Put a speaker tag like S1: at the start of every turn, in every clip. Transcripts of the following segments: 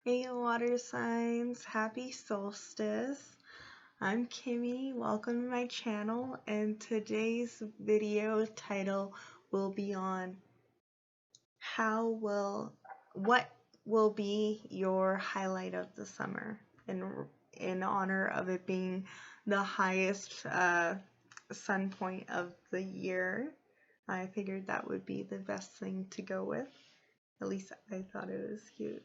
S1: Hey water signs, happy solstice. I'm Kymmy, welcome to my channel, and today's video title will be on what will be your highlight of the summer in honor of it being the highest sun point of the year. I figured that would be the best thing to go with. At least I thought it was cute.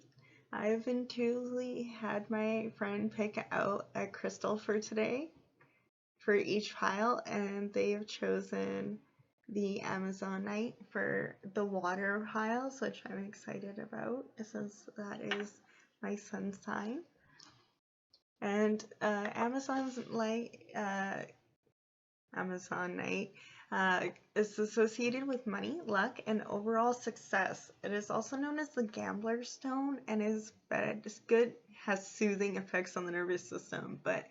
S1: I've intuitively had my friend pick out a crystal for today for each pile, and they have chosen the Amazonite for the water piles, which I'm excited about since that is my sun sign. And Amazonite is associated with money, luck, and overall success. It is also known as the gambler's stone and is good, has soothing effects on the nervous system, but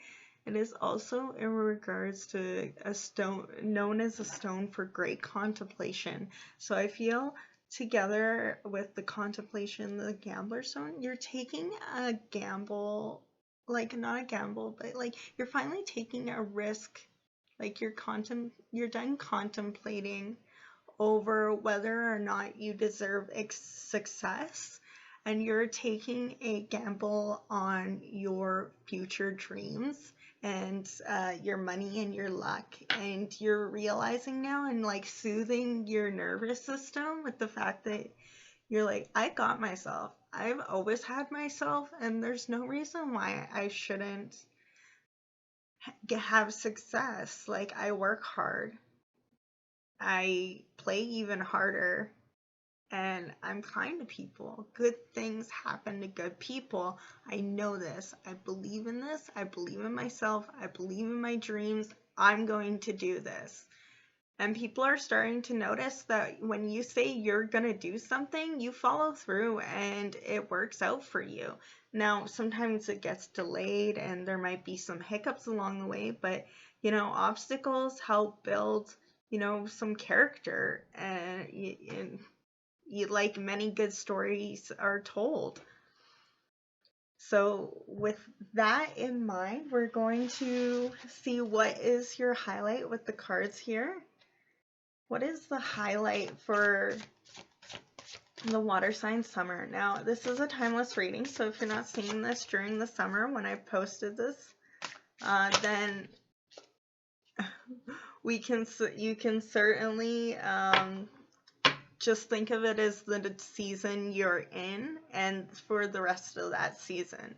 S1: it is also in regards to a stone known as a stone for great contemplation. So I feel together with the contemplation, the gambler's stone, you're taking a gamble, like not a gamble, but like you're finally taking a risk. Like you're done contemplating over whether or not you deserve success, and you're taking a gamble on your future dreams and your money and your luck, and you're realizing now and like soothing your nervous system with the fact that you're like, I got myself. I've always had myself, and there's no reason why I shouldn't have success. Like, I work hard, I play even harder, and I'm kind to people. Good things happen to good people. I know this. I believe in this. I believe in myself. I believe in my dreams. I'm going to do this. And people are starting to notice that when you say you're going to do something, you follow through and it works out for you. Now, sometimes it gets delayed and there might be some hiccups along the way, but obstacles help build, some character, and like many good stories are told. So with that in mind, we're going to see what is your highlight with the cards here. What is the highlight for the water sign summer? Now, this is a timeless reading, so if you're not seeing this during the summer when I posted this, then you can certainly just think of it as the season you're in and for the rest of that season.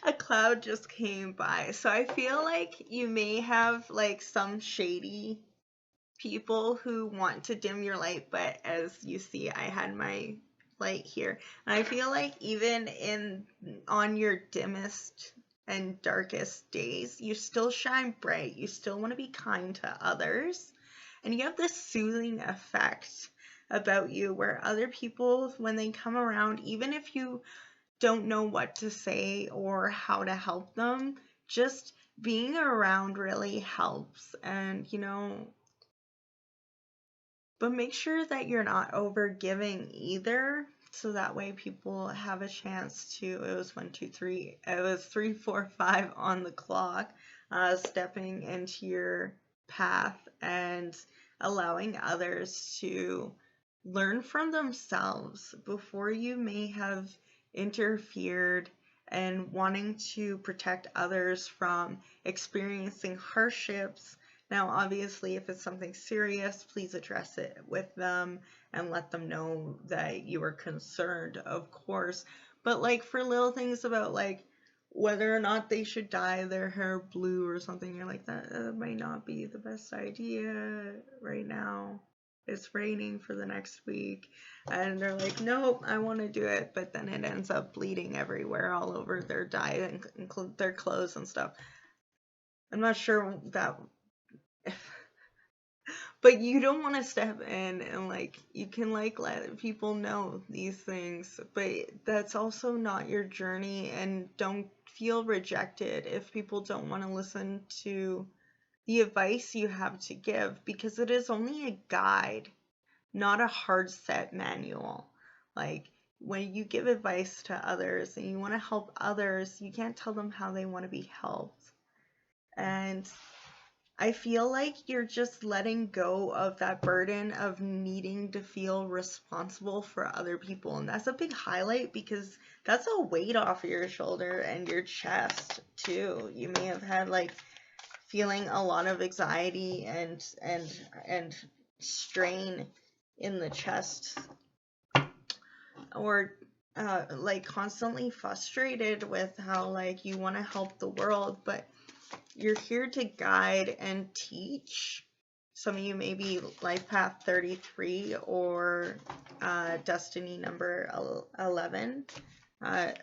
S1: A cloud just came by, so I feel like you may have like some shady people who want to dim your light, but as you see, I had my light here, and I feel like even on your dimmest and darkest days, you still shine bright. You still want to be kind to others, and you have this soothing effect about you where other people, when they come around, even if you don't know what to say or how to help them, just being around really helps. And but make sure that you're not over giving either, so that way people have a chance to, it was 1, 2, 3, it was 3, 4, 5 on the clock, stepping into your path and allowing others to learn from themselves before you may have interfered and wanting to protect others from experiencing hardships. Now, obviously, if it's something serious, please address it with them and let them know that you are concerned, of course. But like for little things about like whether or not they should dye their hair blue or something, you're like, that might not be the best idea right now. It's raining for the next week. And they're like, nope, I want to do it. But then it ends up bleeding everywhere, all over their dye and their clothes and stuff. I'm not sure that... But you don't want to step in and like, you can like let people know these things, but that's also not your journey, and don't feel rejected if people don't want to listen to the advice you have to give, because it is only a guide, not a hard set manual. Like, when you give advice to others and you want to help others, you can't tell them how they want to be helped. And I feel like you're just letting go of that burden of needing to feel responsible for other people. And that's a big highlight because that's a weight off your shoulder and your chest too. You may have had like feeling a lot of anxiety and strain in the chest, or like constantly frustrated with how like you want to help the world, but you're here to guide and teach. Some of you may be life path 33 or destiny number 11,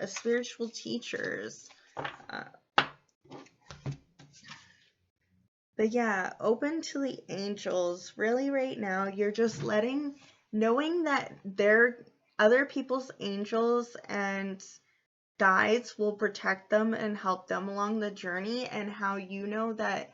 S1: spiritual teachers. But yeah, open to the angels. Really right now, you're just knowing that they're other people's angels and guides will protect them and help them along the journey, and how you know that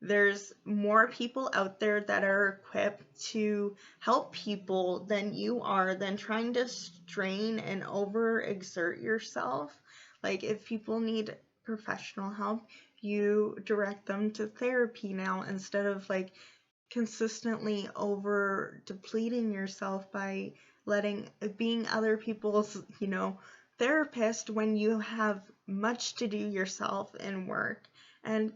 S1: there's more people out there that are equipped to help people than you are, than trying to strain and overexert yourself. Like if people need professional help, you direct them to therapy now instead of like consistently over depleting yourself by being other people's, therapist when you have much to do yourself in work. And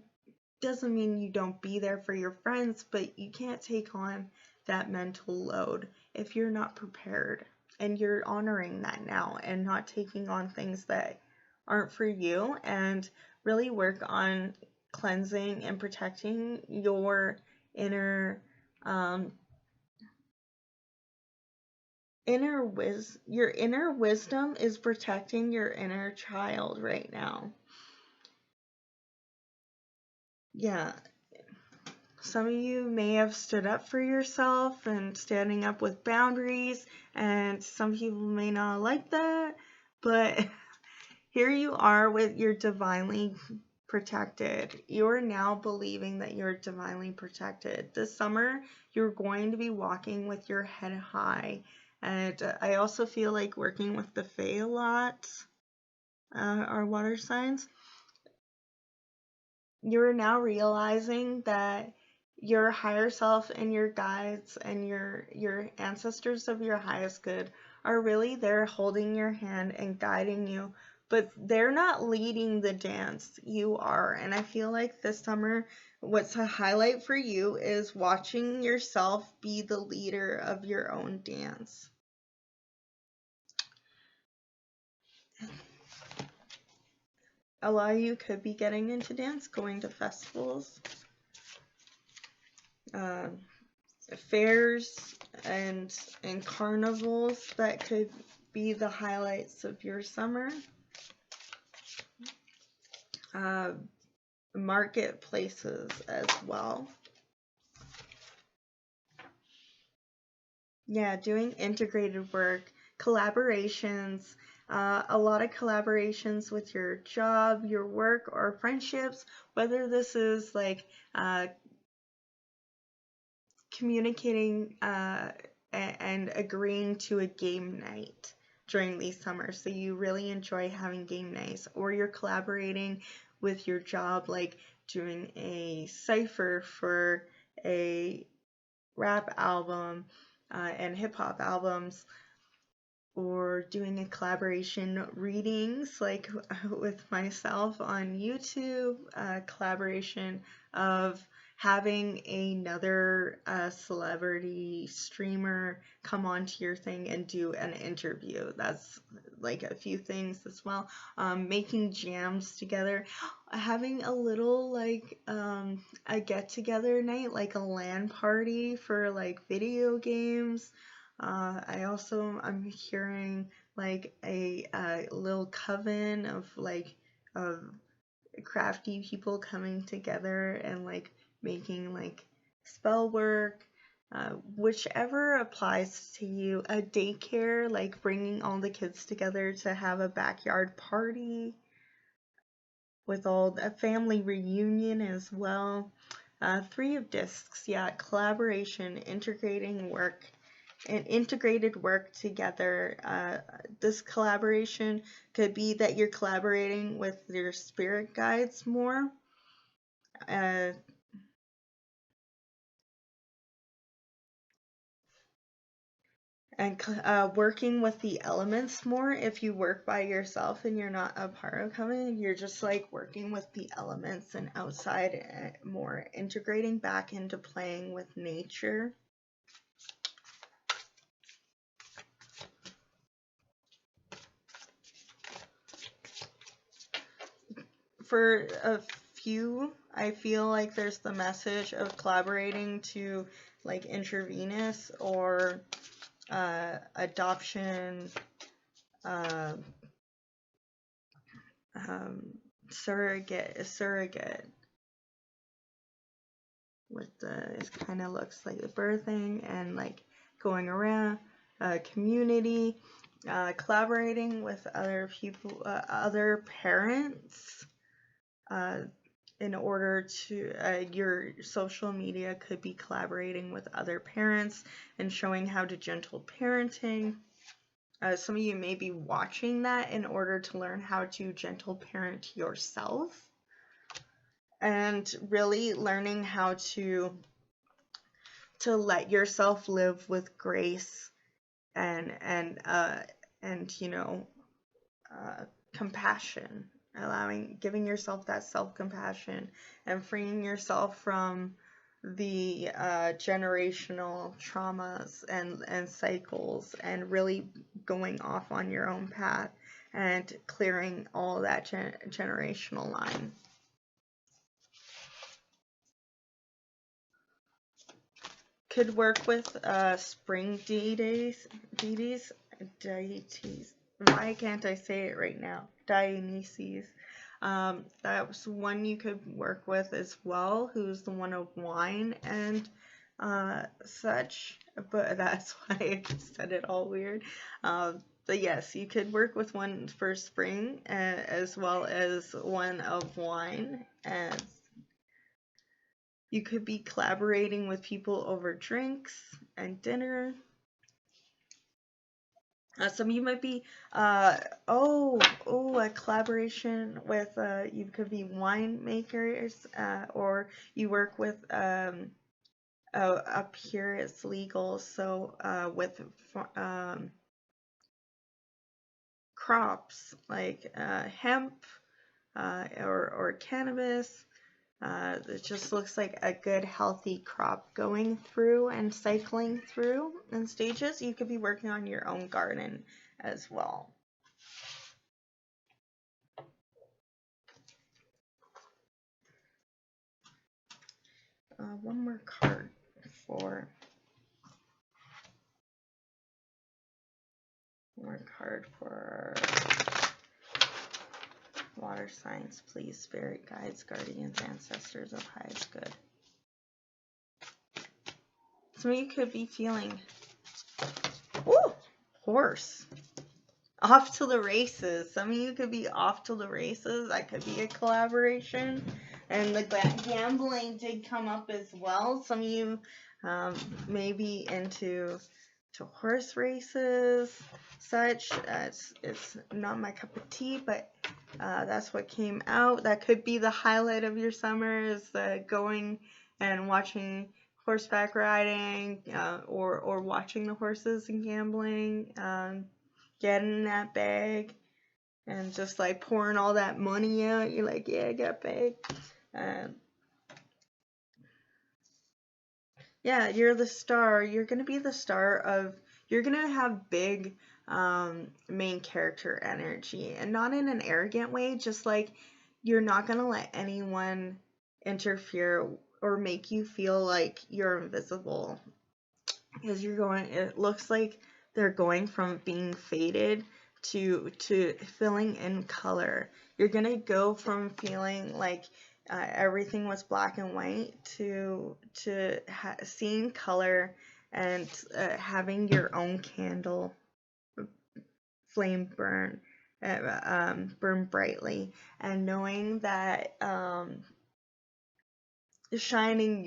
S1: doesn't mean you don't be there for your friends, but you can't take on that mental load if you're not prepared. And you're honoring that now and not taking on things that aren't for you, and really work on cleansing and protecting your inner your inner wisdom is protecting your inner child right now. Yeah. Some of you may have stood up for yourself and standing up with boundaries, and some people may not like that, but here you are with your divinely protected. You're now believing that you're divinely protected. This summer, you're going to be walking with your head high. And I also feel like working with the Fae a lot, our water signs. You're now realizing that your higher self and your guides and your ancestors of your highest good are really there holding your hand and guiding you, but they're not leading the dance. You are. And I feel like this summer, what's a highlight for you is watching yourself be the leader of your own dance. A lot of you could be getting into dance, going to festivals, fairs, and carnivals. That could be the highlights of your summer. Marketplaces as well. Yeah, doing integrated work, collaborations, a lot of collaborations with your job, your work, or friendships, whether this is like communicating and agreeing to a game night during these summers. So you really enjoy having game nights, or you're collaborating with your job, like doing a cipher for a rap album and hip-hop albums, or doing a collaboration readings like with myself on YouTube, collaboration of having another celebrity streamer come onto your thing and do an interview. That's like a few things as well. Making jams together, having a little like a get-together night, like a LAN party for like video games. I'm hearing like a little coven of crafty people coming together and like making like spell work, whichever applies to you. A daycare, like bringing all the kids together to have a backyard party with a family reunion as well. 3 of discs, yeah, collaboration, integrating work, an integrated work together. This collaboration could be that you're collaborating with your spirit guides more. Uh, and working with the elements more. If you work by yourself and you're not a part of Kymmy, you're just like working with the elements and outside, more integrating back into playing with nature. For a few, I feel like there's the message of collaborating to like intravenous or adoption, uh, surrogate, what it kind of looks like the birthing and like going around, community, collaborating with other people, other parents, in order to, your social media could be collaborating with other parents and showing how to gentle parenting. Some of you may be watching that in order to learn how to gentle parent yourself and really learning how to let yourself live with grace and compassion, giving yourself that self-compassion and freeing yourself from the generational traumas and cycles, and really going off on your own path and clearing all that generational line. Could work with spring deities. Why can't I say it right now? Dionysus. That's one you could work with as well, who's the one of wine and such. But that's why I said it all weird. But yes, you could work with one for spring as well as one of wine. And you could be collaborating with people over drinks and dinner. Some of you might be, a collaboration with, you could be winemakers, or you work with, up here it's legal, so, with, crops, like, hemp, or cannabis. It just looks like a good healthy crop going through and cycling through in stages. You could be working on your own garden as well. One more card for water signs, please. Spirit guides, guardians, ancestors of highest good. Some of you could be feeling, horse, off to the races. Some of you could be off to the races. That could be a collaboration. And the gambling did come up as well. Some of you may be into horse races, such. It's not my cup of tea, but that's what came out. That could be the highlight of your summer, is going and watching horseback riding, or watching the horses and gambling, getting in that bag and just like pouring all that money out. You're like, yeah, I got bag. Yeah, you're the star. You're gonna be the star of. You're gonna have big main character energy, and not in an arrogant way. Just like you're not gonna let anyone interfere or make you feel like you're invisible, because you're going. It looks like they're going from being faded to filling in color. You're gonna go from feeling like everything was black and white to seeing color and having your own candle flame burn brightly, and knowing that shining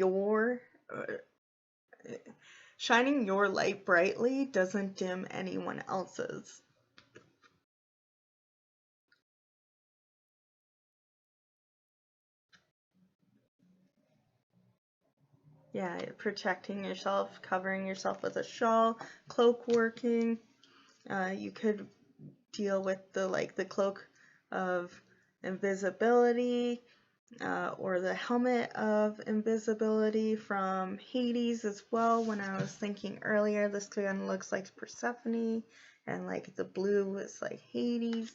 S1: shining your light brightly doesn't dim anyone else's. Yeah, protecting yourself, covering yourself with a shawl, cloak working. You could deal with the cloak of invisibility, or the helmet of invisibility from Hades as well. When I was thinking earlier, this kind of looks like Persephone, and like the blue is like Hades.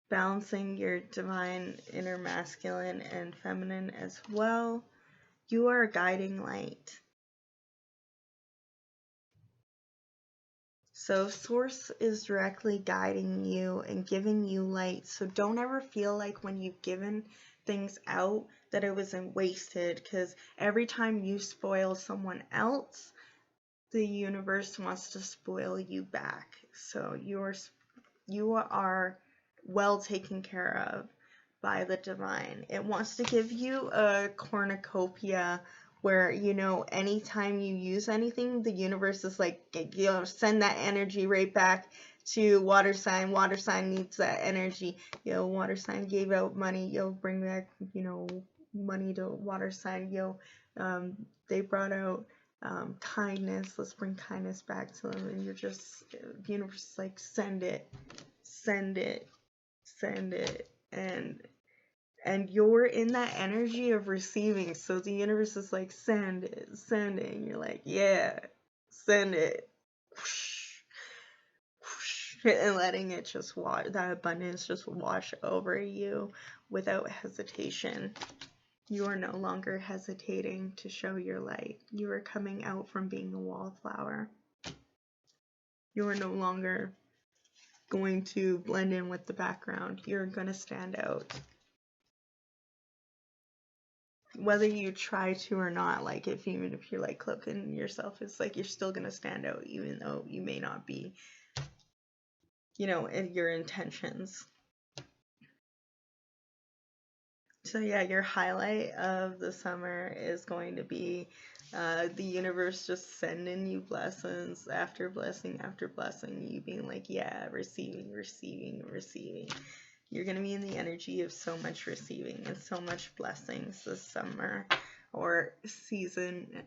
S1: Balancing your divine inner masculine and feminine as well. You are a guiding light. So Source is directly guiding you and giving you light. So don't ever feel like when you've given things out that it wasn't wasted, because every time you spoil someone else, the universe wants to spoil you back. So you are well taken care of by the divine. It wants to give you a cornucopia where, you know, anytime you use anything, the universe is like, you know, send that energy right back to water sign. Water sign needs that energy. Yo, water sign gave out money. Yo, bring back, you know, money to water sign. Yo, they brought out kindness. Let's bring kindness back to them. And you're just, the universe is like, send it, send it, send it. And you're in that energy of receiving, so the universe is like, send it, and you're like, yeah, send it, whoosh, whoosh, and letting it just wash, that abundance just wash over you without hesitation. You are no longer hesitating to show your light. You are coming out from being a wallflower. You are no longer going to blend in with the background. You're going to stand out. Whether you try to or not, like even if you're like cloaking yourself, it's like you're still gonna stand out even though you may not be, you know, in your intentions. So yeah, your highlight of the summer is going to be the universe just sending you blessings after blessing after blessing, you being like, yeah, receiving, receiving, receiving. You're going to be in the energy of so much receiving and so much blessings this summer or season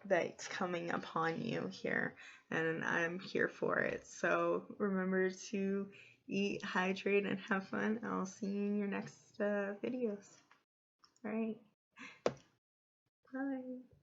S1: that's coming upon you here, and I'm here for it. So remember to eat, hydrate, and have fun. I'll see you in your next videos. All right. Bye.